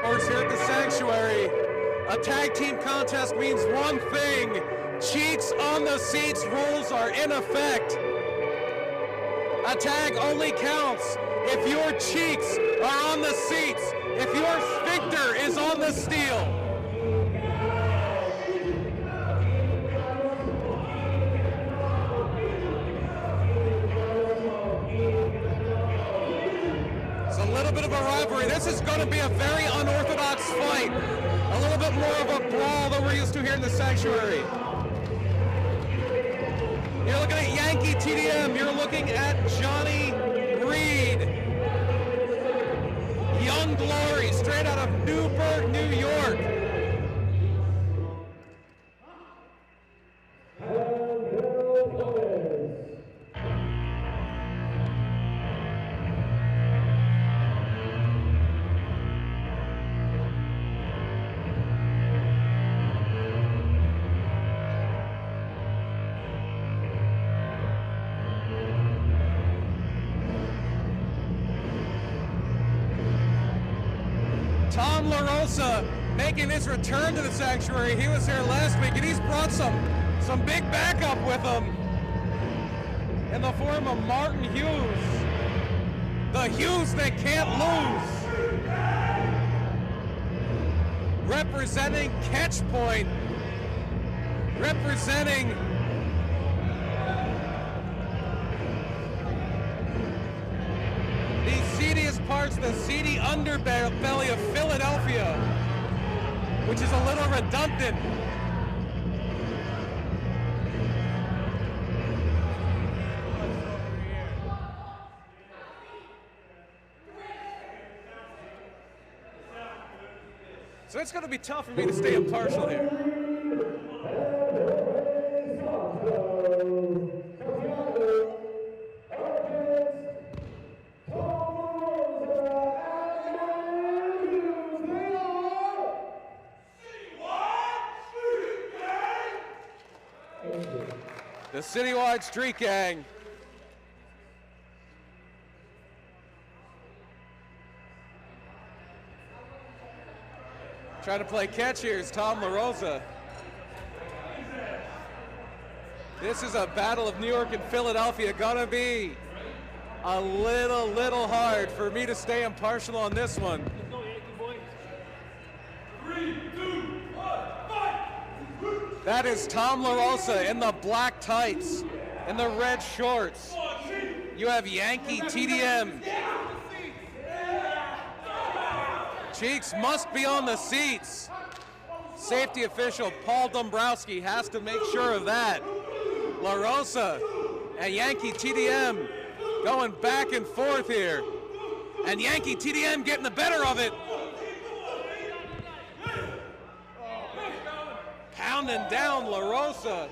Sports here at the Sanctuary. A tag team contest means one thing. Cheeks on the seats rules are in effect. A tag only counts if your cheeks are on the seats, if your sphincter is on the steel. It's a little bit of a rivalry. This is going to be a very unorthodox fight. A little bit more of a brawl than we're used to here in the Sanctuary. You're looking at Yankee TDM. You're looking at Johnny Reed. YoungGlory, straight out of Newburgh, New York. Tom LaRosa making his return to the Sanctuary. He was here last week, and he's brought some big backup with him in the form of Martin Hughes. The Hughes that can't lose. Representing Catch Point. Representing parts, the seedy underbelly of Philadelphia, which is a little redundant. So it's going to be tough for me to stay impartial here. The Citywide Street Gang. Trying to play catch here is Tom LaRosa. This is a battle of New York and Philadelphia. Gonna be a little hard for me to stay impartial on this one. That is Tom LaRosa in the black tights and the red shorts. You have Yankee TDM. Cheeks must be on the seats. Safety official Paul Dombrowski has to make sure of that. LaRosa and Yankee TDM going back and forth here. And Yankee TDM getting the better of it. Pounding down LaRosa.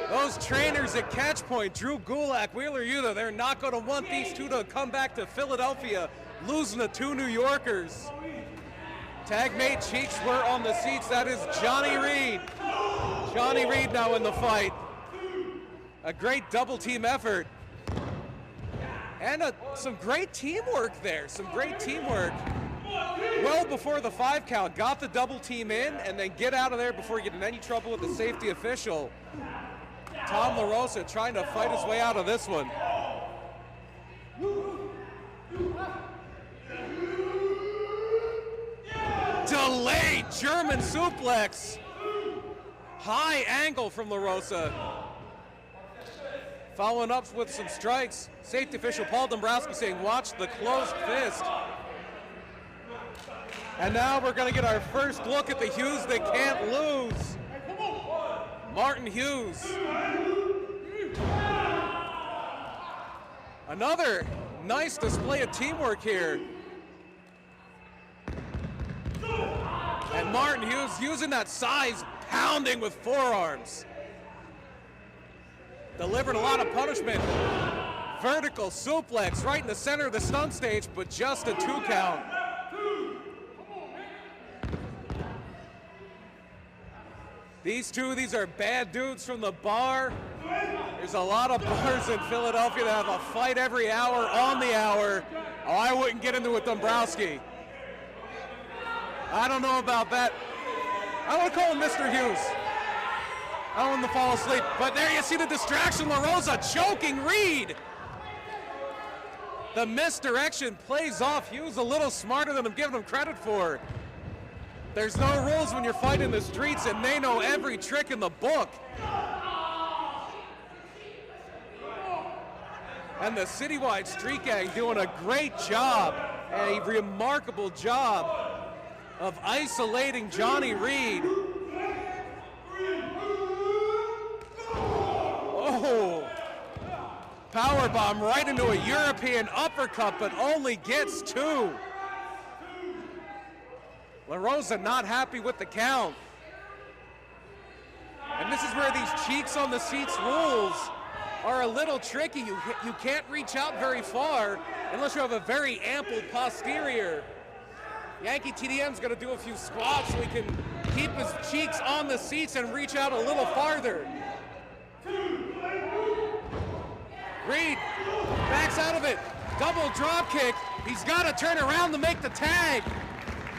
Those trainers at Catch Point, Drew Gulak, Wheeler Yuta, they're not going to want these two to come back to Philadelphia, losing to two New Yorkers. Tag mate Cheeks were on the seats. That is Johnny Reed. Johnny Reed now in the fight. A great double team effort. And some great teamwork there. Some great teamwork. Well before the 5 count, got the double team in and then get out of there before you get in any trouble with the safety official. Tom LaRosa trying to fight his way out of this one. Delayed German suplex. High angle from LaRosa. Following up with some strikes. Safety official Paul Dombrowski saying, watch the closed fist. And now we're going to get our first look at the Hughes that can't lose. Martin Hughes. Another nice display of teamwork here. And Martin Hughes using that size, pounding with forearms. Delivered a lot of punishment. Vertical suplex right in the center of the stun stage, but just a 2 count. These are bad dudes from the bar. There's a lot of bars in Philadelphia that have a fight every hour on the hour. Oh, I wouldn't get into it, Dombrowski. I don't know about that. I want to call him Mr. Hughes. I don't want him to fall asleep. But there you see the distraction. La Rosa choking Reed. The misdirection plays off. Hughes a little smarter than I'm giving him credit for. There's no rules when you're fighting the streets, and they know every trick in the book. And the Citywide Street Gang doing a great job, a remarkable job of isolating Johnny Reed. Oh, powerbomb right into a European uppercut, but only gets 2. La Rosa not happy with the count. And this is where these cheeks on the seats rules are a little tricky. You can't reach out very far unless you have a very ample posterior. Yankee TDM's gonna do a few squats so he can keep his cheeks on the seats and reach out a little farther. Reed backs out of it, double drop kick. He's gotta turn around to make the tag.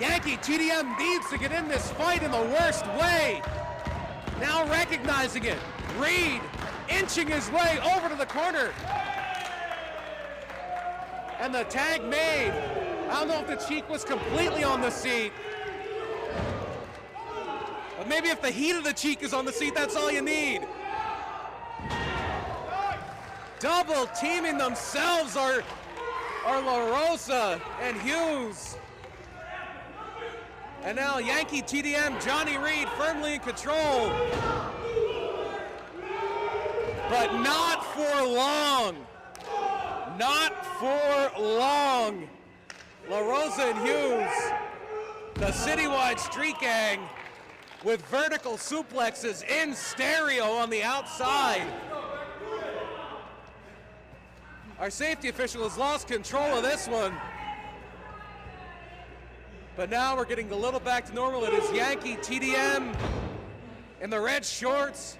Yankee TDM needs to get in this fight in the worst way. Now recognizing it, Reed inching his way over to the corner. And the tag made. I don't know if the cheek was completely on the seat. But maybe if the heat of the cheek is on the seat, that's all you need. Double teaming themselves are La Rosa and Hughes. And now Yankee TDM, Johnny Reed firmly in control. But not for long. Not for long. La Rosa and Hughes, the Citywide Street Gang, with vertical suplexes in stereo on the outside. Our safety official has lost control of this one. But now we're getting a little back to normal. It is Yankee TDM in the red shorts.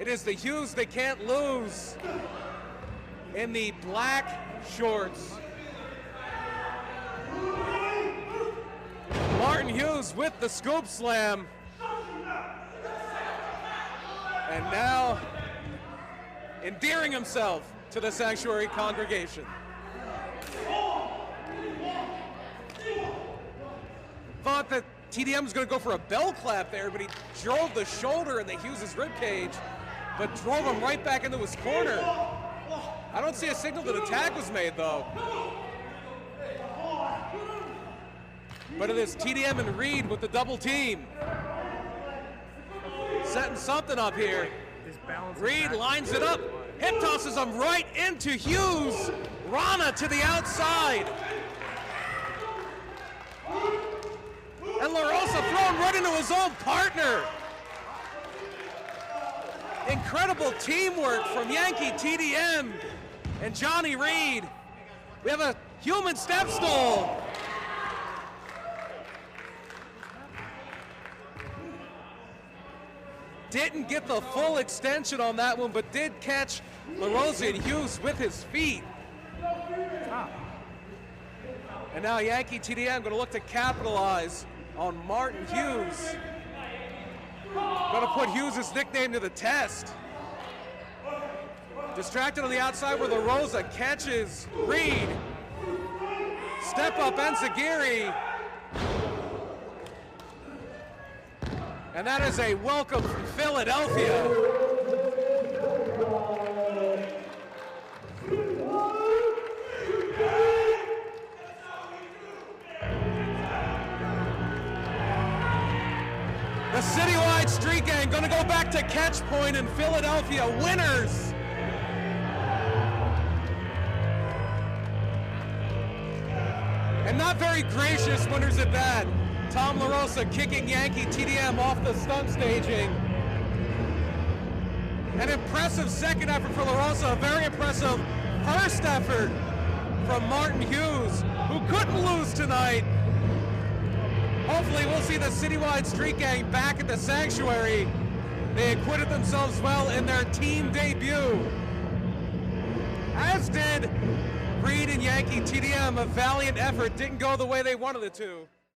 It is the Hughes they can't lose in the black shorts. Martin Hughes with the scoop slam. And now endearing himself to the Sanctuary congregation. Thought that TDM was going to go for a bell clap there, but he drove the shoulder into Hughes' ribcage, but drove him right back into his corner. I don't see a signal that a tag was made, though. But it is TDM and Reed with the double team. Setting something up here. Reed lines it up, hip tosses him right into Hughes. Rana to the outside. And La Rosa thrown right into his own partner. Incredible teamwork from Yankee TDM and Johnny Reed. We have a human step stool. Didn't get the full extension on that one, but did catch La Rosa and Hughes with his feet. And now Yankee TDM going to look to capitalize on Martin Hughes. Going to put Hughes' nickname to the test. Distracted on the outside where La Rosa catches Reed. Step up Enziguri. And that is a welcome from Philadelphia. The Citywide Street Gang going to go back to catch point in Philadelphia, winners. And not very gracious winners at that. Tom La Rosa kicking Yankee TDM off the stunt staging. An impressive second effort for La Rosa, a very impressive first effort from Martin Hughes, who couldn't lose tonight. Hopefully we'll see the Citywide Street Gang back at the Sanctuary They acquitted themselves well in their team debut. As did Reed and Yankee. TDM, a valiant effort, didn't go the way they wanted it to.